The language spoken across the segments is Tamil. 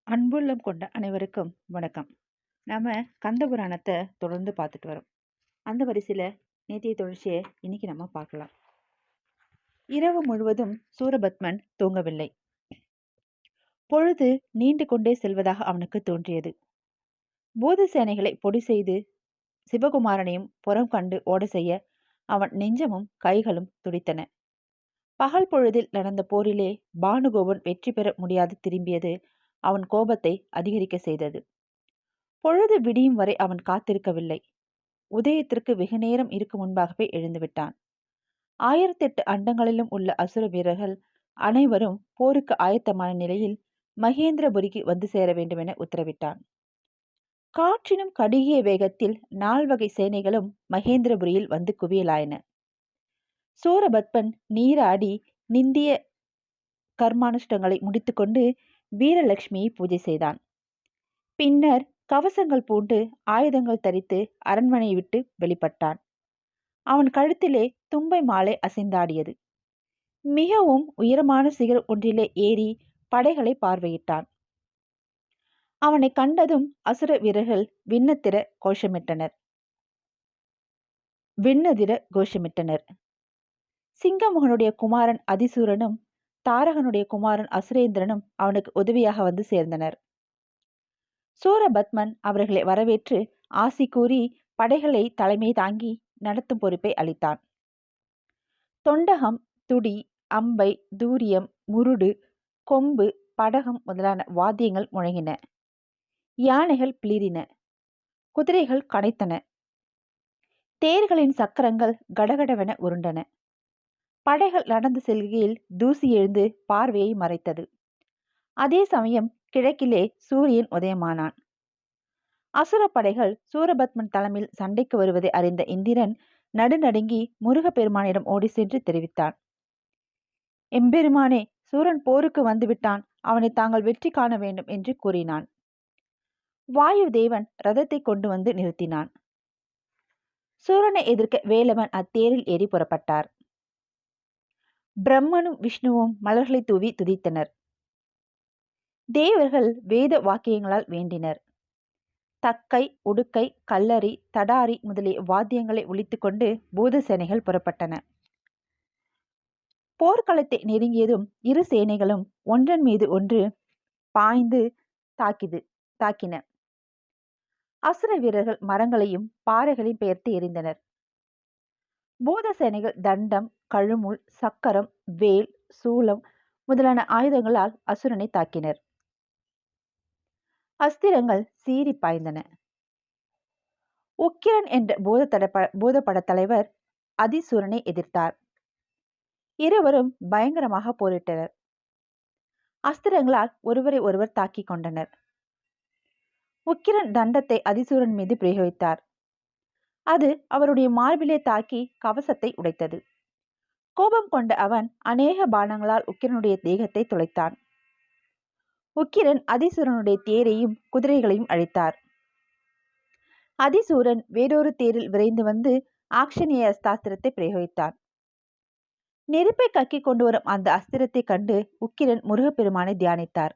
அன்புள்ளம் கொண்ட அனைவருக்கும் வணக்கம். நாம கந்த புராணத்தை தொடர்ந்து பார்த்துட்டு வரோம். அந்த வரிசையில நேத்திய தொடர்ச்சியை இன்னைக்கு நம்ம பார்க்கலாம். இரவு முழுவதும் சூரபத்மன் தூங்கவில்லை. பொழுது நீண்டு கொண்டே செல்வதாக அவனுக்கு தோன்றியது. பூத சேனைகளை பொடி செய்து சிவகுமாரனையும் புறம் கண்டு ஓட செய்ய அவன் நெஞ்சமும் கைகளும் துடித்தன. பகல் பொழுதில் நடந்த போரிலே பானுகோபன் வெற்றி பெற முடியாது திரும்பியது அவன் கோபத்தை அதிகரிக்க செய்தது. பொழுது விடியும் வரை அவன் காத்திருக்கவில்லை. உதயத்திற்கு வெகு நேரம் இருக்கும் முன்பாகவே எழுந்துவிட்டான். 1008 அண்டங்களிலும் உள்ள அசுர வீரர்கள் அனைவரும் போருக்கு ஆயத்தமான நிலையில் மகேந்திரபுரிக்கு வந்து சேர வேண்டும் என உத்தரவிட்டான். காற்றினும் கடுகிய வேகத்தில் 4 வகை சேனைகளும் மகேந்திரபுரியில் வந்து குவியலாயின. சூரபத்மன் நீராடி நிந்திய கர்மானுஷ்டங்களை முடித்துக்கொண்டு வீரலட்சுமியை பூஜை செய்தான். பின்னர் கவசங்கள் பூண்டு ஆயுதங்கள் தரித்து அரண்மனையை விட்டு வெளிப்பட்டான். அவன் கழுத்திலே தும்பை மாலை அசைந்தாடியது. மிகவும் உயரமான சிகரம் ஒன்றிலே ஏறி படைகளை பார்வையிட்டான். அவனை கண்டதும் அசுர வீரர்கள் விண்ணதிர கோஷமிட்டனர். சிங்கமுகனுடைய குமாரன் அதிசூரனும் தாரகனுடைய குமாரன் அசுரேந்திரனும் அவனுக்கு உதவியாக வந்து சேர்ந்தனர். சூரபத்மன் அவர்களை வரவேற்று ஆசி கூறி படைகளை தலைமை தாங்கி நடத்தும் பொறுப்பை அளித்தான். தொண்டகம், துடி, அம்பை, தூரியம், முருடு, கொம்பு, படகம் முதலான வாத்தியங்கள் முழங்கின. யானைகள் பிளிரின. குதிரைகள் கனைத்தன. தேர்களின் சக்கரங்கள் கடகடவென உருண்டன. படைகள் நடந்து செல்கையில் தூசி எழுந்து பார்வையை மறைத்தது. அதே சமயம் கிழக்கிலே சூரியன் உதயமானான். அசுரப்படைகள் சூரபத்மன் தலைமையில் சண்டைக்கு வருவதை அறிந்த இந்திரன் நடுநடுங்கி முருகப்பெருமானிடம் ஓடி சென்று தெரிவித்தான். எம்பெருமானே, சூரன் போருக்கு வந்துவிட்டான், அவனை தாங்கள் வெற்றி காண வேண்டும் என்று கூறினான். வாயு தேவன் ரதத்தை கொண்டு வந்து நிறுத்தினான். சூரனை எதிர்க்க வேலவன் அத்தேரில் ஏறி புறப்பட்டார். பிரம்மனும் விஷ்ணுவும் மலர்களை தூவி துதித்தனர். தேவர்கள் வேத வாக்கியங்களால் வேண்டினர். தக்கை, உடுக்கை, கல்லரி, தடாரி முதலிய வாத்தியங்களை ஒலித்துக்கொண்டு பூத சேனைகள் புறப்பட்டன. போர்க்களத்தை நெருங்கியதும் இரு சேனைகளும் ஒன்றன் மீது ஒன்று பாய்ந்து தாக்கின. அசுர வீரர்கள் மரங்களையும் பாறைகளையும் பெயர்த்து எறிந்தனர். பூத சேனைகள் தண்டம், கழுமுள், சக்கரம், வேல், சூலம் முதலான ஆயுதங்களால் அசுரனை தாக்கினர். அஸ்திரங்கள் சீறி பாய்ந்தன. உக்கிரன் என்ற பூதப்பட தலைவர் அதிசூரனை எதிர்த்தார். இருவரும் பயங்கரமாக போரிட்டனர். அஸ்திரங்களால் ஒருவரை ஒருவர் தாக்கிக் கொண்டனர். உக்கிரன் தண்டத்தை அதிசூரன் மீது பிரயோகித்தார். அது அவருடைய மார்பிலே தாக்கி கவசத்தை உடைத்தது. கோபம் கொண்ட அவன் அநேக பானங்களால் உக்கிரனுடைய தேகத்தை துளைத்தான். உக்கிரன் அதிசூரனுடைய தேரையும் குதிரைகளையும் அழித்தார். அதிசூரன் வேறொரு தேரில் விரைந்து வந்து ஆக்ஷனேய அஸ்திரத்தை பிரயோகித்தான். நெருப்பை கக்கி கொண்டு வரும் அந்த அஸ்திரத்தை கண்டு உக்கிரன் முருகப்பெருமானை தியானித்தார்.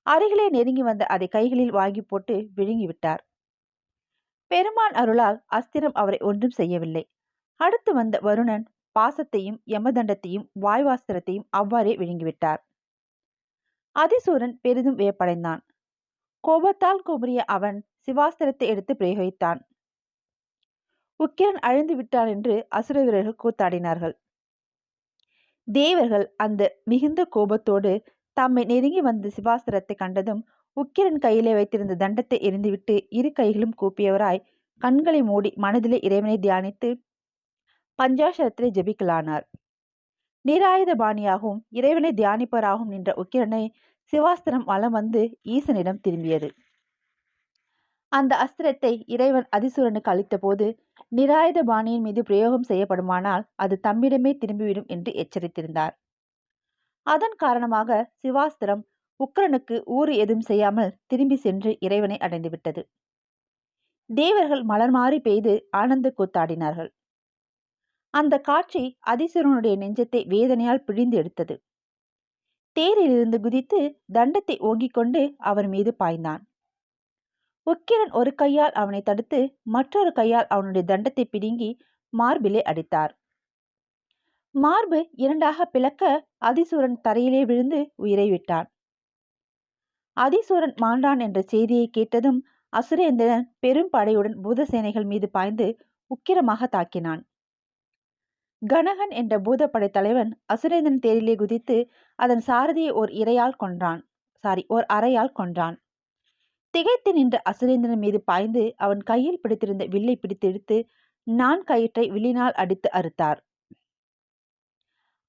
அருகிலே நெருங்கி வந்த அதை கைகளில் வாங்கி போட்டு விழுங்கிவிட்டார். பெருமான் அருளால் அஸ்திரம் அவரை ஒன்றும் செய்யவில்லை. அடுத்து வந்த வருணன் பாசத்தையும் யமதண்டத்தையும் வாயுவாஸ்திரத்தையும் அவ்வாறே விழுங்கிவிட்டார். அதிசூரன் பெரிதும் வியப்படைந்தான். கோபத்தால் குமுறிய அவன் சிவாஸ்திரத்தை எடுத்து பிரயோகித்தான். உக்கிரன் அழிந்து விட்டான் என்று அசுர வீரர்கள் கூத்தாடினார்கள். தேவர்கள் அந்த மிகுந்த கோபத்தோடு தம்மை நெருங்கி வந்த சிவாஸ்திரத்தை கண்டதும் உக்கிரன் கையிலே வைத்திருந்த தண்டத்தை எரிந்துவிட்டு இரு கைகளும் கூப்பியவராய் கண்களை மூடி மனதிலே இறைவனை தியானித்து பஞ்சாசரத்திலே ஜெபிக்கலானார். நிராயுத பாணியாகவும் இறைவனை தியானிப்பவராகவும் நின்ற உக்கிரனை சிவாஸ்திரம் வலம் வந்து ஈசனிடம் திரும்பியது. அந்த அஸ்திரத்தை இறைவன் அதிசூரனுக்கு அளித்த போது நிராயுத பாணியின் மீது பிரயோகம் செய்யப்படுமானால் அது தம்மிடமே திரும்பிவிடும் என்று எச்சரித்திருந்தார். அதன் காரணமாக சிவாஸ்திரம் உக்கிரனுக்கு ஊறு எதுவும் செய்யாமல் திரும்பி சென்று இறைவனை அடைந்துவிட்டது. தேவர்கள் மலர் மாறி பெய்து ஆனந்த கூத்தாடினார்கள். அந்த காட்சி அதிசூரனுடைய நெஞ்சத்தை வேதனையால் பிழிந்து எடுத்தது. தேரிலிருந்து குதித்து தண்டத்தை ஓங்கிக் கொண்டு அவர் மீது பாய்ந்தான். உக்கிரன் ஒரு கையால் அவனை தடுத்து மற்றொரு கையால் அவனுடைய தண்டத்தை பிடுங்கி மார்பிலே அடித்தார். மார்பு இரண்டாக பிளக்க அதிசூரன் தரையிலே விழுந்து உயிரை விட்டான். அதிசூரன் மாண்டான் என்ற செய்தியை கேட்டதும் அசுரேந்திரன் பெரும் படையுடன் பூதசேனைகள் மீது பாய்ந்து உக்கிரமாக தாக்கினான். கனகன் என்ற பூதப்படை தலைவன் அசுரேந்திரன் தேரிலே குதித்து அதன் சாரதியை ஓர் அறையால் கொன்றான். திகைத்து நின்ற அசுரேந்திரன் மீது பாய்ந்து அவன் கையில் பிடித்திருந்த வில்லை பிடித்து எடுத்து கயிற்றை வில்லினால் அடித்து அறுத்தார்.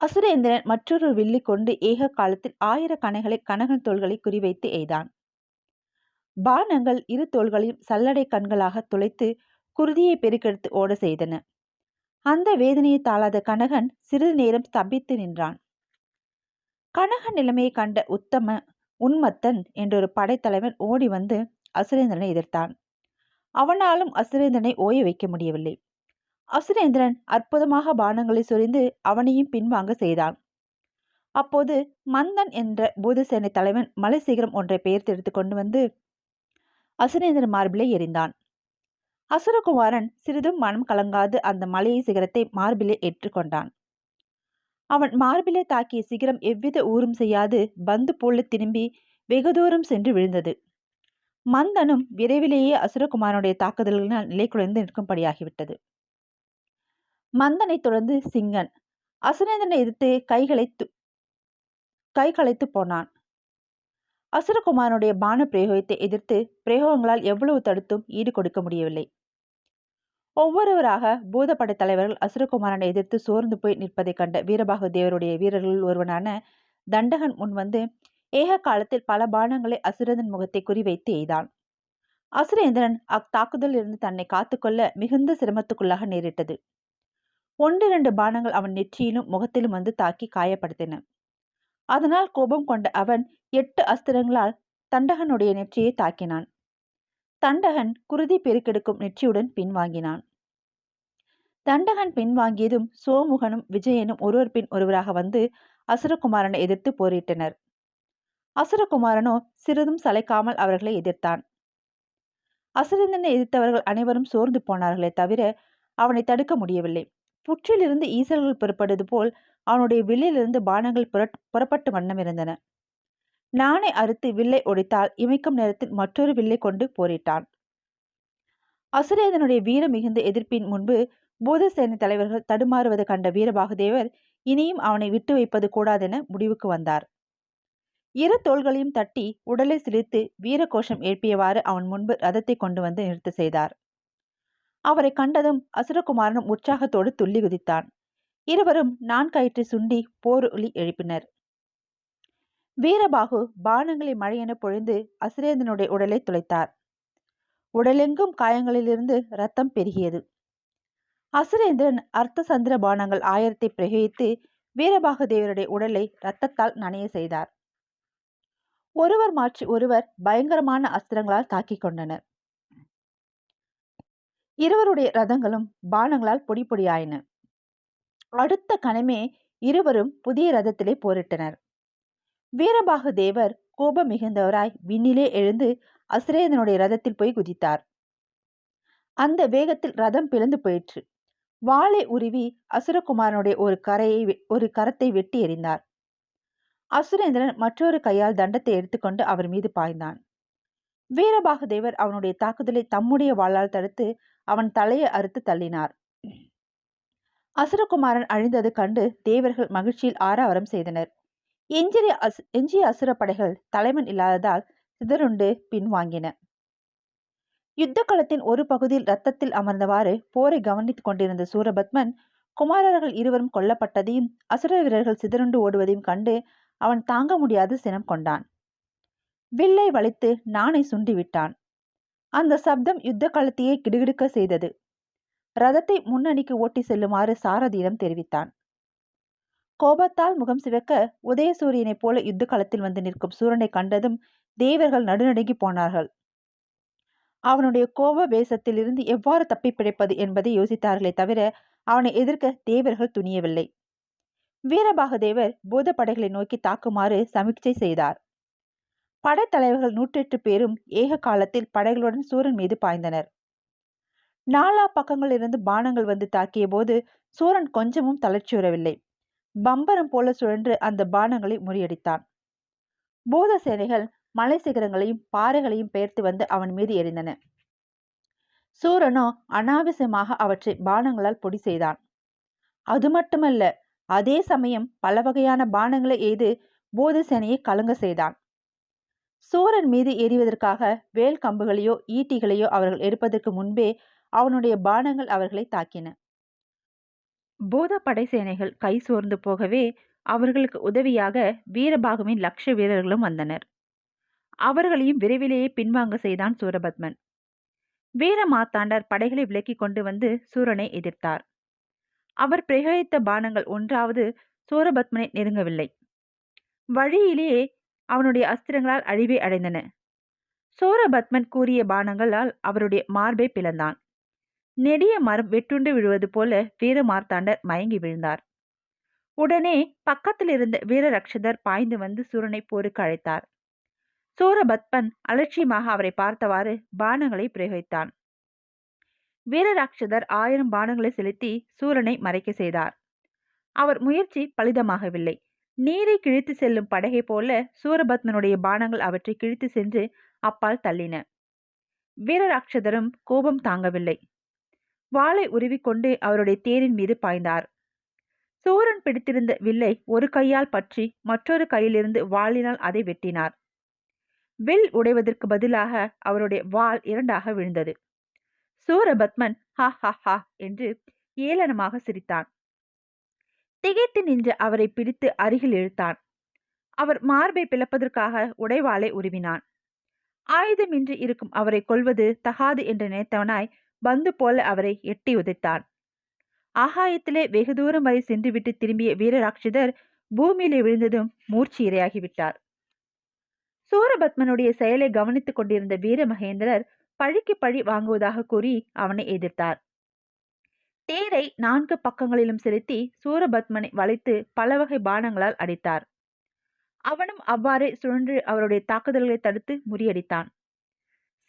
அசுரேந்திரன் மற்றொரு வில்லி கொண்டு ஏக காலத்தில் 1000 கணைகளை கனகன் தோள்களை குறிவைத்து எய்தான். பானங்கள் இரு தோள்களையும் சல்லடை கண்களாக துளைத்து குருதியை பெருக்கெடுத்து ஓட செய்தன. அந்த வேதனையை தாளாத கனகன் சிறிது நேரம் ஸ்தம்பித்து நின்றான். கனகன் நிலைமையை கண்ட உன்மத்தன் என்றொரு படைத்தலைவன் ஓடி வந்து அசுரேந்திரனை எதிர்த்தான். அவனாலும் அசுரேந்திரனை ஓய வைக்க முடியவில்லை. அசுரேந்திரன் அற்புதமாக பானங்களை சொரிந்து அவனையும் பின்வாங்க செய்தான். அப்போது மந்தன் என்ற பூதசேனை தலைவன் மலை சிகரம் ஒன்றை பெயர்த்தெடுத்து கொண்டு வந்து அசுரேந்திரன் மார்பிலே எறிந்தான். அசுரகுமாரன் சிறிதும் மனம் கலங்காது அந்த மலையை சிகரத்தை மார்பிலே ஏற்றுக்கொண்டான். அவன் மார்பிலே தாக்கிய சிகரம் எவ்வித ஊரும் செய்யாது பந்து போல திரும்பி வெகு தூரம் சென்று விழுந்தது. மந்தனும் விரைவிலேயே அசுரகுமாரனுடைய தாக்குதல்களினால் நிலை குலைந்து நிற்கும்படியாகிவிட்டது. மந்தனை தொடர்ந்து சிங்கன் அசுரேந்திரனை எதிர்த்து கைகளைத்து போனான். அசுரகுமாரனுடைய பான பிரயோகத்தை எதிர்த்து பிரயோகங்களால் எவ்வளவு தடுத்தும் ஈடு கொடுக்க முடியவில்லை. ஒவ்வொருவராக பூதப்படை தலைவர்கள் அசுரகுமாரனை எதிர்த்து சோர்ந்து போய் நிற்பதை கண்ட வீரபாகு தேவருடைய வீரர்களில் ஒருவனான தண்டகன் முன் வந்து ஏக காலத்தில் பல பானங்களை அசுரேந்திரன் முகத்தை குறிவைத்து எய்தான். அசுரேந்திரன் அத்தாக்குதலில் இருந்து தன்னை காத்துக்கொள்ள மிகுந்த சிரமத்துக்குள்ளாக நேரிட்டது. 1-2 பானங்கள் அவன் நெற்றியிலும் முகத்திலும் வந்து தாக்கி காயப்படுத்தின. அதனால் கோபம் கொண்ட அவன் 8 அஸ்திரங்களால் தண்டகனுடைய நெற்றியை தாக்கினான். தண்டகன் குருதி பெருக்கெடுக்கும் நெற்றியுடன் பின்வாங்கினான். தண்டகன் பின்வாங்கியதும் சோமுகனும் விஜயனும் ஒருவர் பின் ஒருவராக வந்து அசுரகுமாரனை எதிர்த்து போரிட்டனர். அசுரகுமாரனோ சிறிதும் சளைக்காமல் அவர்களை எதிர்த்தான். அசுரேந்திரனை எதிர்த்தவர்கள் அனைவரும் சோர்ந்து போனார்களே தவிர அவனை தடுக்க முடியவில்லை. புற்றிலிருந்து ஈசல்கள் புறப்படுவது போல் அவனுடைய வில்லிலிருந்து பானங்கள் புறப்பட்டு வண்ணம் இருந்தன. நாணை அறுத்து வில்லை ஒடித்தால் இமைக்கும் நேரத்தில் மற்றொரு வில்லை கொண்டு போரிட்டான். அசுரேந்திரனுடைய வீர மிகுந்த எதிர்ப்பின் முன்பு பூதசேனை தலைவர்கள் தடுமாறுவது கண்ட வீரபாகுதேவர் இனியும் அவனை விட்டு வைப்பது கூடாதென முடிவுக்கு வந்தார். இரு தோள்களையும் தட்டி உடலை சிலிர்த்து வீரகோஷம் எழுப்பியவாறு அவன் முன்பு ரதத்தை கொண்டு வந்து நிறுத்த செய்தார். அவரை கண்டதும் அசுரகுமாரனும் உற்சாகத்தோடு துள்ளி குதித்தான். இருவரும் கயிற்றை சுண்டி போர் ஒலி எழுப்பினர். வீரபாகு பானங்களை மழையென பொழிந்து அசுரேந்திரனுடைய உடலை துளைத்தார். உடலெங்கும் காயங்களிலிருந்து இரத்தம் பெருகியது. அசுரேந்திரன் அர்த்த சந்திர பானங்கள் 1000 பிரயோகித்து வீரபாகு தேவருடைய உடலை இரத்தத்தால் நனைய செய்தார். ஒருவர் மாற்றி ஒருவர் பயங்கரமான அஸ்திரங்களால் தாக்கிக் கொண்டனர். இருவருடைய ரதங்களும் பானங்களால் பொடி பொடியாயின. அடுத்த கணமே இருவரும் புதிய ரதத்திலே போரிட்டனர். வீரபாகு தேவர் கோபம் மிகுந்தவராய் விண்ணிலே எழுந்து அசுரேந்திரனுடைய ரதத்தில் போய் குதித்தார். அந்த வேகத்தில் ரதம் பிளந்து போயிற்று. வாளை உருவி அசுரகுமாரனுடைய ஒரு கரத்தை வெட்டி எறிந்தார். அசுரேந்திரன் மற்றொரு கையால் தண்டத்தை எடுத்துக்கொண்டு அவர் மீது பாய்ந்தான். வீரபாகு தேவர் அவனுடைய தாக்குதலை தம்முடைய வாளால் தடுத்து அவன் தலையை அறுத்து தள்ளினார். அசுரகுமாரன் அழிந்தது கண்டு தேவர்கள் மகிழ்ச்சியில் ஆரவாரம் செய்தனர். எஞ்சிய அசுர படைகள் தலைவன் இல்லாததால் சிதறுண்டு பின்வாங்கின. யுத்த களத்தின் ஒரு பகுதியில் இரத்தத்தில் அமர்ந்தவாறு போரை கவனித்துக் கொண்டிருந்த சூரபத்மன் குமாரர்கள் இருவரும் கொல்லப்பட்டதையும் அசுர வீரர்கள் சிதறுண்டு ஓடுவதையும் கண்டு அவன் தாங்க முடியாது சினம் கொண்டான். வில்லை வளைத்து நாணை சுண்டிவிட்டான். அந்த சப்தம் யுத்த களத்தையே கிடுகிடுக்க செய்தது. ரதத்தை முன்னணிக்கு ஓட்டி செல்லுமாறு சாரதியிடம் தெரிவித்தான். கோபத்தால் முகம் சிவக்க உதயசூரியனைப் போல யுத்த களத்தில் வந்து நிற்கும் சூரனை கண்டதும் தேவர்கள் நடுநடுங்கி போனார்கள். அவனுடைய கோப வேசத்திலிருந்து எவ்வாறு தப்பி பிழைப்பது என்பதை யோசித்தார்களே தவிர அவனை எதிர்க்க தேவர்கள் துணியவில்லை. வீரபாகதேவர் பூத படைகளை நோக்கி தாக்குமாறு சமிக்சை செய்தார். படைத்தலைவர்கள் 108 பேரும் ஏக காலத்தில் படைகளுடன் சூரன் மீது பாய்ந்தனர். நாலா பக்கங்களிலிருந்து பானங்கள் வந்து தாக்கிய போது சூரன் கொஞ்சமும் தளர்ச்சியுறவில்லை. பம்பரம் போல சுழன்று அந்த பானங்களை முறியடித்தான். பூத சேனைகள் மலை சிகரங்களையும் பாறைகளையும் பெயர்த்து வந்து அவன் மீது எரிந்தன. சூரனோ அனாவசியமாக அவற்றை பானங்களால் பொடி செய்தான். அது மட்டுமல்ல, அதே சமயம் பல வகையான பானங்களை எய்து பூத சேனையை கலங்க செய்தான். சூரன் மீது எறிவதற்காக வேல் கம்புகளையோ ஈட்டிகளையோ அவர்கள் எடுப்பதற்கு முன்பே அவனுடைய பானங்கள் அவர்களை தாக்கின. பூத படை சேனைகள் கை சோர்ந்து போகவே அவர்களுக்கு உதவியாக வீரபாகுவின் லட்ச வீரர்களும் வந்தனர். அவர்களையும் விரைவிலேயே பின்வாங்க செய்தான் சூரபத்மன். வீர மார்த்தாண்டர் படைகளை விலக்கி கொண்டு வந்து சூரனை எதிர்த்தார். அவர் பிரயோகித்த பானங்கள் ஒன்றாவது சூரபத்மனை நெருங்கவில்லை. வழியிலேயே அவனுடைய அஸ்திரங்களால் அழிவை அடைந்தன. சூரபத்மன் கூறிய பானங்களால் அவருடைய மார்பை பிளந்தான். நெடிய மரம் வெட்டுண்டு விழுவது போல வீர மார்த்தாண்டர் மயங்கி விழுந்தார். உடனே பக்கத்தில் இருந்த வீரரக்ஷதர் பாய்ந்து வந்து சூரனை போருக்கு அழைத்தார். சூரபத்மன் அலட்சியமாக அவரை பார்த்தவாறு பானங்களை பிரயோகித்தான். வீரராட்சதர் 1000 பானங்களை செலுத்தி சூரனை மறைக்க செய்தார். அவர் முயற்சி பலிதமாகவில்லை. நீரை கிழித்து செல்லும் படகை போல சூரபத்மனுடைய பானங்கள் அவற்றை கிழித்து சென்று அப்பால் தள்ளின. வீரராட்சதரும் கோபம் தாங்கவில்லை. வாளை உருவிக்கொண்டு அவருடைய தேரின் மீது பாய்ந்தார். சூரன் பிடித்திருந்த வில்லை ஒரு கையால் பற்றி மற்றொரு கையிலிருந்து வாளினால் அதை வெட்டினார். வில் உடைவதற்கு பதிலாக அவருடைய வாள் 2ஆக விழுந்தது. சூரபத்மன் ஹா ஹா ஹா என்று ஏளனமாக சிரித்தான். திகைத்து நின்ற அவரை பிடித்து அருகில் இழுத்தான். அவர் மார்பை பிளப்பதற்காக உடைவாளை உருவினான். ஆயுதமின்றி இருக்கும் அவரை கொல்வது தகாது என்று நினைத்தவனாய் பந்து போல அவரை எட்டி உதைத்தான். ஆகாயத்திலே வெகு தூரம் வரை சென்றுவிட்டு திரும்பிய வீரராட்சதர் பூமியிலே விழுந்ததும் மூர்ச்சி இரையாகிவிட்டார். சூரபத்மனுடைய செயலை கவனித்துக் கொண்டிருந்த வீரமகேந்திரர் பழிக்கு பழி வாங்குவதாக கூறி அவனை எதிர்த்தார். தேரை 4 பக்கங்களிலும் செலுத்தி சூரபத்மனை வளைத்து பல வகை பானங்களால் அடித்தார். அவனும் அவ்வாறே சுழன்று அவருடைய தாக்குதல்களை தடுத்து முறியடித்தான்.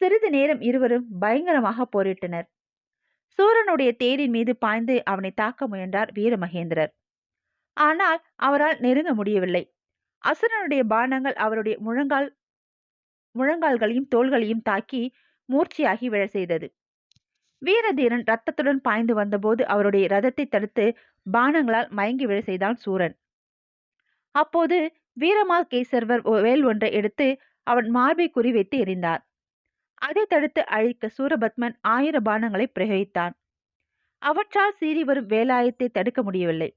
சிறிது நேரம் இருவரும் பயங்கரமாக போரிட்டனர். சூரனுடைய தேரின் மீது பாய்ந்து அவனை தாக்க முயன்றார் வீரமகேந்திரர். ஆனால் அவரால் நெருங்க முடியவில்லை. அசுரனுடைய பானங்கள் அவருடைய முழங்கால்களையும் தோள்களையும் தாக்கி மூர்ச்சியாகி விழ செய்தது. வீரதீரன் ரத்தத்துடன் பாய்ந்து வந்தபோது அவருடைய ரதத்தை தடுத்து பானங்களால் மயங்கி விழ செய்தான் சூரன். அப்போது வீரமாகேசர்வர் வேல் ஒன்றை எடுத்து அவன் மார்பை குறிவைத்து எறிந்தார். அதை தடுத்து அழிக்க சூரபத்மன் 1000 பானங்களை பிரயோகித்தான். அவற்றால் சீறி வரும் வேலாயத்தை தடுக்க முடியவில்லை.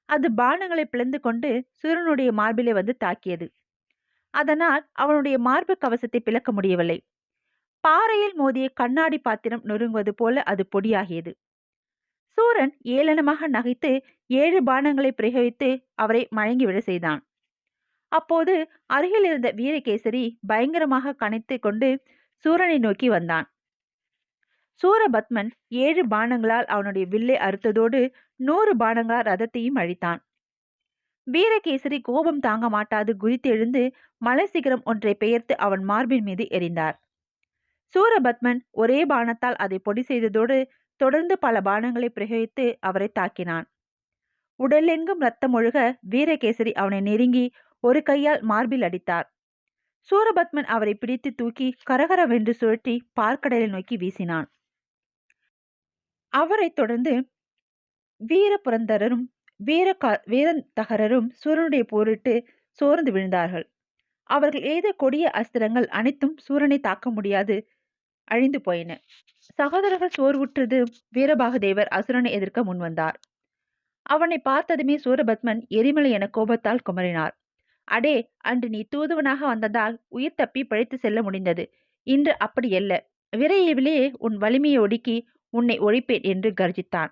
அது பானங்களை பிளந்து கொண்டு சூரனுடைய மார்பிலே வந்து தாக்கியது. அதனால் அவனுடைய மார்பு கவசத்தை பிளக்க முடியவில்லை. பாறையில் மோதிய கண்ணாடி பாத்திரம் நொறுங்குவது போல அது பொடியாகியது. சூரன் ஏளனமாக நகைத்து 7 பானங்களை பிரயோகித்து அவரை மயங்கி விழ செய்தான். அப்போது அருகில் இருந்த வீரகேசரி பயங்கரமாக கனைத்து கொண்டு சூரனை நோக்கி வந்தான். சூரபத்மன் 7 பானங்களால் அவனுடைய வில்லை அறுத்ததோடு 100 பானங்களால் ரதத்தையும் அழித்தான். வீரகேசரி கோபம் தாங்க மாட்டாது குதித்தெழுந்து மலை சிகரம் ஒன்றை பெயர்த்து அவன் மார்பின் மீது எறிந்தார். சூரபத்மன் ஒரே பானத்தால் அதை பொடி செய்ததோடு தொடர்ந்து பல பானங்களை பிரயோகித்து அவரை தாக்கினான். உடலெங்கும் ரத்தம் ஒழுக வீரகேசரி அவனை நெருங்கி ஒரு கையால் மார்பில் அடித்தார். சூரபத்மன் அவரை பிடித்து தூக்கி கரகரவென்று சுழற்றி பார்க்கடலை நோக்கி வீசினான். அவரை தொடர்ந்து வீரபுரந்தரரும் வீரந்தகரரும் சூரனுடைய போரிட்டு சோர்ந்து விழுந்தார்கள். அவர்கள் எய்த கொடிய அஸ்திரங்கள் அனைத்தும் சூரனை தாக்க முடியாது அழிந்து போயின. சகோதரர்கள் சோர்வுற்றது வீரபாகதேவர் அசுரனை எதிர்க்க முன்வந்தார். அவனை பார்த்ததுமே சூரபத்மன் எரிமலை என கோபத்தால் குமரினார். அடே, அன்று நீ தூதுவனாக வந்ததால் உயிர் தப்பி பிழைத்து செல்ல முடிந்தது. இன்று அப்படியல்ல. விரைவிலே உன் வலிமையை ஒடுக்கி உன்னை ஒழிப்பேன் என்று கர்ஜித்தான்.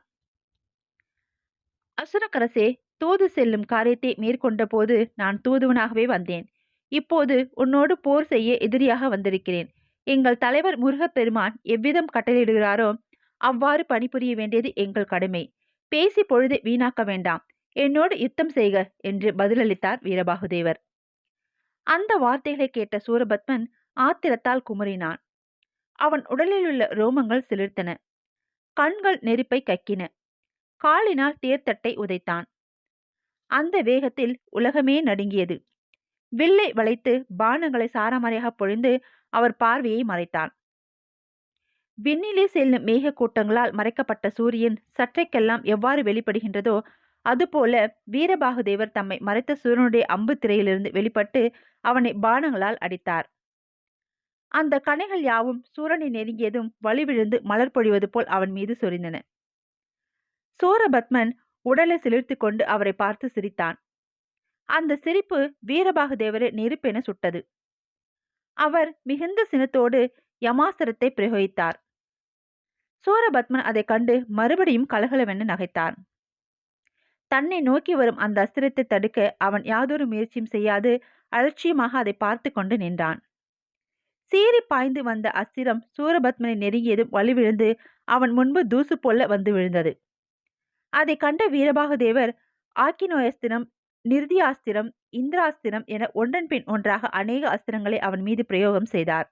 அசுரக்கரசே, தூது செல்லும் காரியத்தை மேற்கொண்ட போது நான் தூதுவனாகவே வந்தேன். இப்போது உன்னோடு போர் செய்ய எதிரியாக வந்திருக்கிறேன். எங்கள் தலைவர் முருகப்பெருமான் எவ்விதம் கட்டளையிடுகிறாரோ அவ்வாறு பணிபுரிய வேண்டியது எங்கள் கடமை. பேசி பொழுதை வீணாக்க வேண்டாம். என்னோடு யுத்தம் செய்க என்று பதிலளித்தார் வீரபாகுதேவர். அந்த வார்த்தைகளை கேட்ட சூரபத்மன் ஆத்திரத்தால் குமுறினான். அவன் உடலிலுள்ள ரோமங்கள் சிலிர்த்தன. கண்கள் நெருப்பை கக்கின. காலினால் தேர்தட்டை உதைத்தான். அந்த வேகத்தில் உலகமே நடுங்கியது. வில்லை வளைத்து பானங்களை சாரமாரியாக பொழிந்து அவர் பார்வையை மறைத்தான். விண்ணிலே செல்லும் மேக கூட்டங்களால் மறைக்கப்பட்ட சூரியன் சற்றைக்கெல்லாம் எவ்வாறு வெளிப்படுகின்றதோ அதுபோல வீரபாகுதேவர் தம்மை மறைத்த சூரியனுடைய அம்பு திரையிலிருந்து வெளிப்பட்டு அவனை பானங்களால் அடித்தார். அந்த கணைகள் யாவும் சூரனை நெருங்கியதும் வலிவிழுந்து மலர் பொழிவது போல் அவன் மீது சொரிந்தன. சூரபத்மன் உடலை சிலிர்த்து கொண்டு அவரை பார்த்து சிரித்தான். அந்த சிரிப்பு வீரபாகுதேவரை நெருப்பென சுட்டது. அவர் மிகுந்த சினத்தோடு யமாஸ்திரத்தை பிரயோகித்தார். சூரபத்மன் அதை கண்டு மறுபடியும் கலகலவென நகைத்தான். தன்னை நோக்கி வரும் அந்த அஸ்திரத்தை தடுக்க அவன் யாதொரு முயற்சியும் செய்யாது அலட்சியமாக அதை பார்த்து கொண்டு நின்றான். சீறி பாய்ந்து வந்த அஸ்திரம் சூரபத்மனை நெருங்கியதும் வலுவிழுந்து அவன் முன்பு தூசு போல வந்து விழுந்தது. அதை கண்ட வீரபாகுதேவர் ஆக்கினோயஸ்திரம், நிர்தியாஸ்திரம், இந்திராஸ்திரம் என ஒன்றன் பின் ஒன்றாக அநேக அஸ்திரங்களை அவன் மீது பிரயோகம் செய்தார்.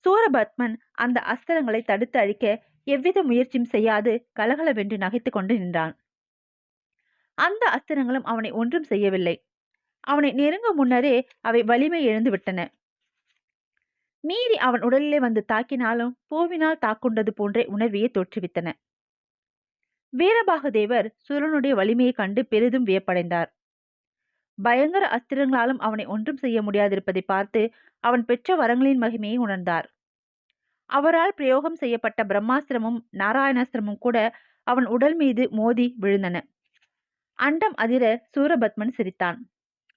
சூரபத்மன் அந்த அஸ்திரங்களை தடுத்து அழிக்க எவ்வித முயற்சியும் செய்யாது கலகலவென்று நகைத்துக் கொண்டு நின்றான். அந்த அஸ்திரங்களும் அவனை ஒன்றும் செய்யவில்லை. அவனை நெருங்கும் முன்னரே அவை வலிமை இழந்து விட்டன. மீறி அவன் உடலிலே வந்து தாக்கினாலும் பூவினால் தாக்குண்டது போன்ற உணர்வையே தோற்றுவித்தன. வீரபாகுதேவர் சூரனுடைய வலிமையை கண்டு பெரிதும் வியப்படைந்தார். பயங்கர அஸ்திரங்களாலும் அவனை ஒன்றும் செய்ய முடியாதிருப்பதை பார்த்து அவன் பெற்ற வரங்களின் மகிமையை உணர்ந்தார். அவரால் பிரயோகம் செய்யப்பட்ட பிரம்மாஸ்திரமும் நாராயணாஸ்திரமும் கூட அவன் உடல் மீது மோதி விழுந்தன. அண்டம் அதிர சூரபத்மன் சிரித்தான்.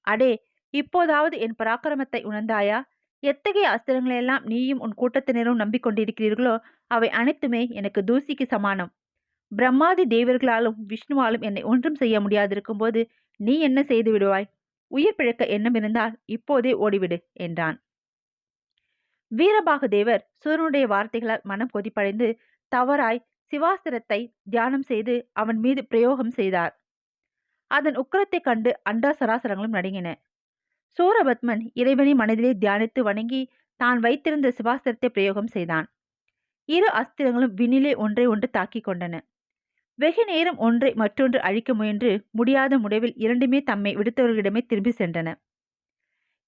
அடே, இப்போதாவது என் பராக்கிரமத்தை உணர்ந்தாயா? எத்தகைய அஸ்திரங்களெல்லாம் நீயும் உன் கூட்டத்தினரும் நம்பிக்கொண்டிருக்கிறீர்களோ அவை அனைத்துமே எனக்கு தூசிக்கு சமானம். பிரம்மாதி தேவர்களாலும் விஷ்ணுவாலும் என்னை ஒன்றும் செய்ய முடியாதிருக்கும் போது நீ என்ன செய்து விடுவாய்? உயிர் பிழைக்க எண்ணம் இருந்தால் இப்போதே ஓடிவிடு என்றான். வீரபாகுதேவர் சூரனுடைய வார்த்தைகளால் மனம் கொதிப்படைந்து தவறாய் சிவாஸ்திரத்தை தியானம் செய்து அவன் மீது பிரயோகம் செய்தார். அதன் உக்கிரத்தை கண்டு அண்டா சராசரங்களும் நடுங்கின. சூரபத்மன் இறைவனை மனதிலே தியானித்து வணங்கி தான் வைத்திருந்த சிவாஸ்திரத்தை பிரயோகம் செய்தான். இரு அஸ்திரங்களும் விண்ணிலே ஒன்றை ஒன்று தாக்கிக் கொண்டன. வெகு நேரம் ஒன்றை மற்றொன்று அழிக்க முயன்று முடியாத முடிவில் இரண்டுமே தம்மை விடுத்தவர்களிடமே திரும்பி சென்றன.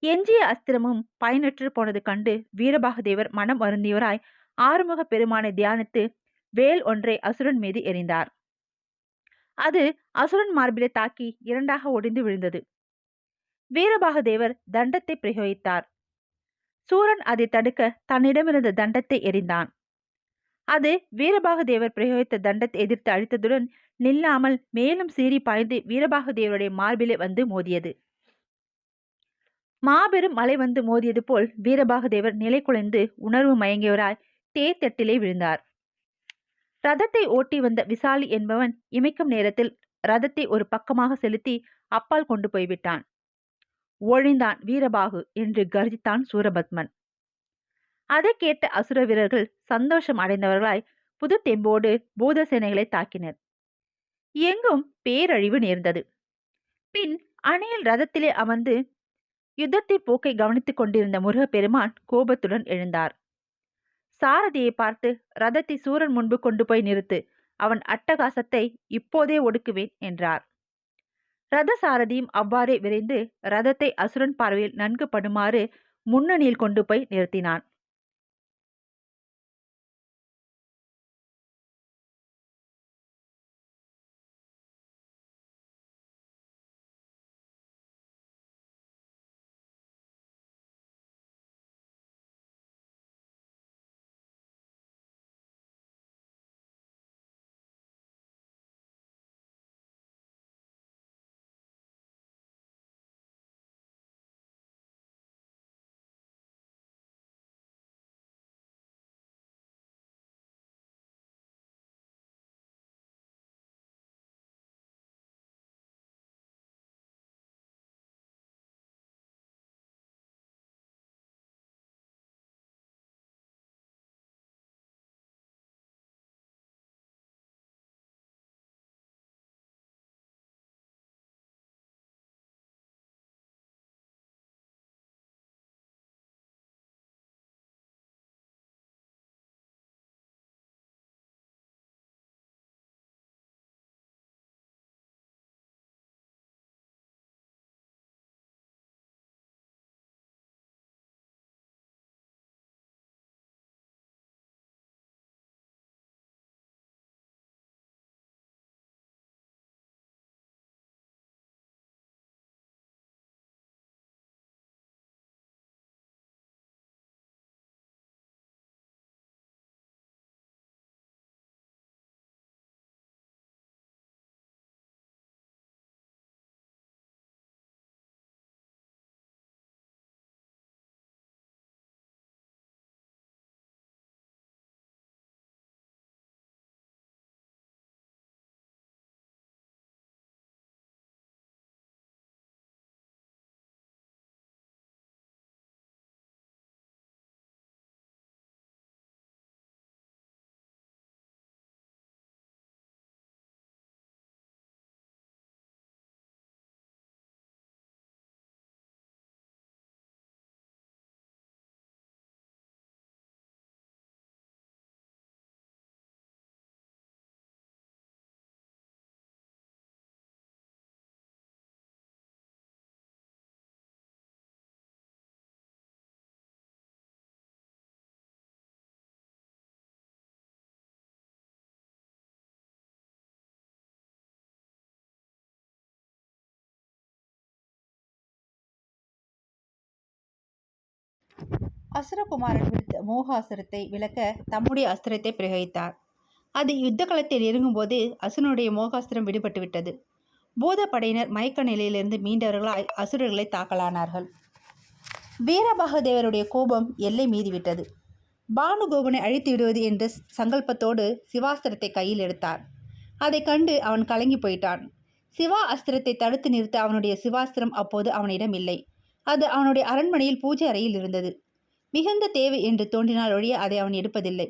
எஞ்சிய அஸ்திரமும் பயனற்று போனது கண்டு வீரபாகுதேவர் மனம் வருந்தியவராய் ஆறுமுக பெருமானை தியானித்து வேல் ஒன்றை அசுரன் மீது எறிந்தார். அது அசுரன் மார்பிலே தாக்கி இரண்டாக ஒடிந்து விழுந்தது. வீரபாகுதேவர் தண்டத்தை பிரயோகித்தார். சூரன் அதை தடுக்க தன்னிடமிருந்த தண்டத்தை எறிந்தான். அது வீரபாகுதேவர் பிரயோகித்த தண்டத்தை எதிர்த்து அழித்ததுடன் நில்லாமல் மேலும் சீறி பாய்ந்து வீரபாகுதேவருடைய மார்பிலே வந்து மோதியது. மாபெரும் மலை வந்து மோதியது போல் வீரபாகுதேவர் நிலை குலைந்து உணர்வு மயங்கியவராய் தேர்தட்டிலே விழுந்தார். ரதத்தை ஓட்டி வந்த விசாலி என்பவன் இமைக்கும் நேரத்தில் ரதத்தை ஒரு பக்கமாக செலுத்தி அப்பால் கொண்டு போய்விட்டான். ஒழிந்தான் வீரபாகு என்று கர்ஜித்தான் சூரபத்மன். அதை கேட்ட அசுர வீரர்கள் சந்தோஷம் அடைந்தவர்களாய் புது தெம்போடு பூத சேனைகளை தாக்கினர். எங்கும் பேரழிவு நேர்ந்தது. பின் அணையில் ரதத்திலே அமர்ந்து யுத்தத்தின் போக்கை கவனித்துக் கொண்டிருந்த முருகப்பெருமான் கோபத்துடன் எழுந்தார். சாரதியை பார்த்து ரதத்தை சூரன் முன்பு கொண்டு போய் நிறுத்து, அவன் அட்டகாசத்தை இப்போதே ஒடுக்குவேன் என்றார். ரத சாரதியும் அவ்வாறே விரைந்து ரதத்தை அசுரன் பார்வையில் நன்கு படுமாறு முன்னணியில் கொண்டு போய் நிறுத்தினான். அசுரகுமாரன் விடுத்த மோக அசுரத்தை விளக்க தம்முடைய அஸ்திரத்தை பிரயோகித்தார். அது யுத்த களத்தில் இறங்கும்போது அசுரனுடைய மோகாஸ்திரம் விடுபட்டு விட்டது. பூதப்படையினர் மயக்க நிலையிலிருந்து மீண்டவர்களாய் அசுரர்களை தாக்கலானார்கள். வீரபாகதேவருடைய கோபம் எல்லை மீறிவிட்டது. பானுகோபனை அழித்து விடுவது என்ற சங்கல்பத்தோடு சிவாஸ்திரத்தை கையில் எடுத்தார். அதை கண்டு அவன் கலங்கி போயிட்டான். சிவா அஸ்திரத்தை தடுத்து நிறுத்த அவனுடைய சிவாஸ்திரம் அப்போது அவனிடம் இல்லை. அது அவனுடைய அரண்மனையில் பூஜை அறையில் இருந்தது. மிகுந்த தேவை என்று தோன்றினால் ஒழிய அதை அவன் எடுப்பதில்லை.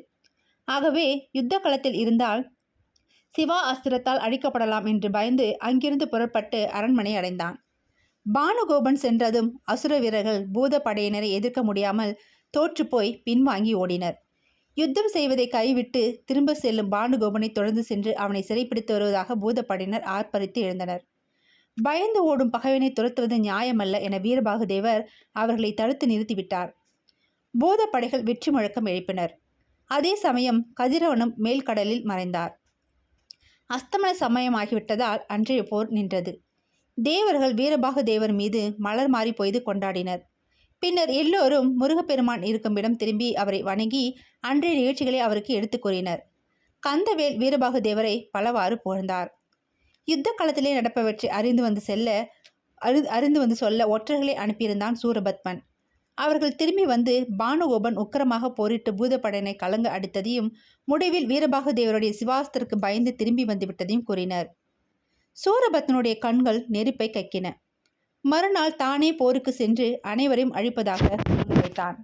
ஆகவே யுத்த களத்தில் இருந்தால் சிவா அஸ்திரத்தால் அழிக்கப்படலாம் என்று பயந்து அங்கிருந்து புறப்பட்டு அரண்மனை அடைந்தான். பானுகோபன் சென்றதும் அசுர வீரர்கள் பூத படையினரை எதிர்க்க முடியாமல் தோற்றுப்போய் பின்வாங்கி ஓடினர். யுத்தம் செய்வதை கைவிட்டு திரும்ப செல்லும் பானுகோபனை தொடர்ந்து சென்று அவனை சிறைப்பிடித்து வருவதாக பூதப்படையினர் ஆர்ப்பரித்து எழுந்தனர். பயந்து ஓடும் பகைவனை துரத்துவது நியாயமல்ல என வீரபாகுதேவர் அவர்களை தடுத்து நிறுத்திவிட்டார். பூதப்படைகள் வெற்றி முழக்கம் எழுப்பினர். அதே சமயம் கதிரவனும் மேல்கடலில் மறைந்தார். அஸ்தமன சமயமாகிவிட்டதால் அன்றைய போர் நின்றது. தேவர்கள் வீரபாகுதேவர் மீது மலர் மாறி பொய்து கொண்டாடினர். பின்னர் எல்லோரும் முருகப்பெருமான் இருக்கும் இடம் திரும்பி அவரை வணங்கி அன்றைய நிகழ்ச்சிகளை அவருக்கு எடுத்து கூறினர். கந்தவேல் வீரபாகுதேவரை பலவாறு புகழ்ந்தார். யுத்த களத்திலே நடப்பவற்றை அறிந்து வந்து சொல்ல ஒற்றர்களை அனுப்பியிருந்தான் சூரபத்மன். அவர்கள் திரும்பி வந்து பானுகோபன் உக்கிரமாக போரிட்டு பூதப்படையினை கலங்க அடித்ததையும் முடிவில் வீரபாகுதேவருடைய சிவாஸ்திற்கு பயந்து திரும்பி வந்துவிட்டதையும் கூறினர். சூரபத்மனுடைய கண்கள் நெருப்பை கக்கின. மறுநாள் தானே போருக்கு சென்று அனைவரையும் அழிப்பதாக முன்வைத்தான்.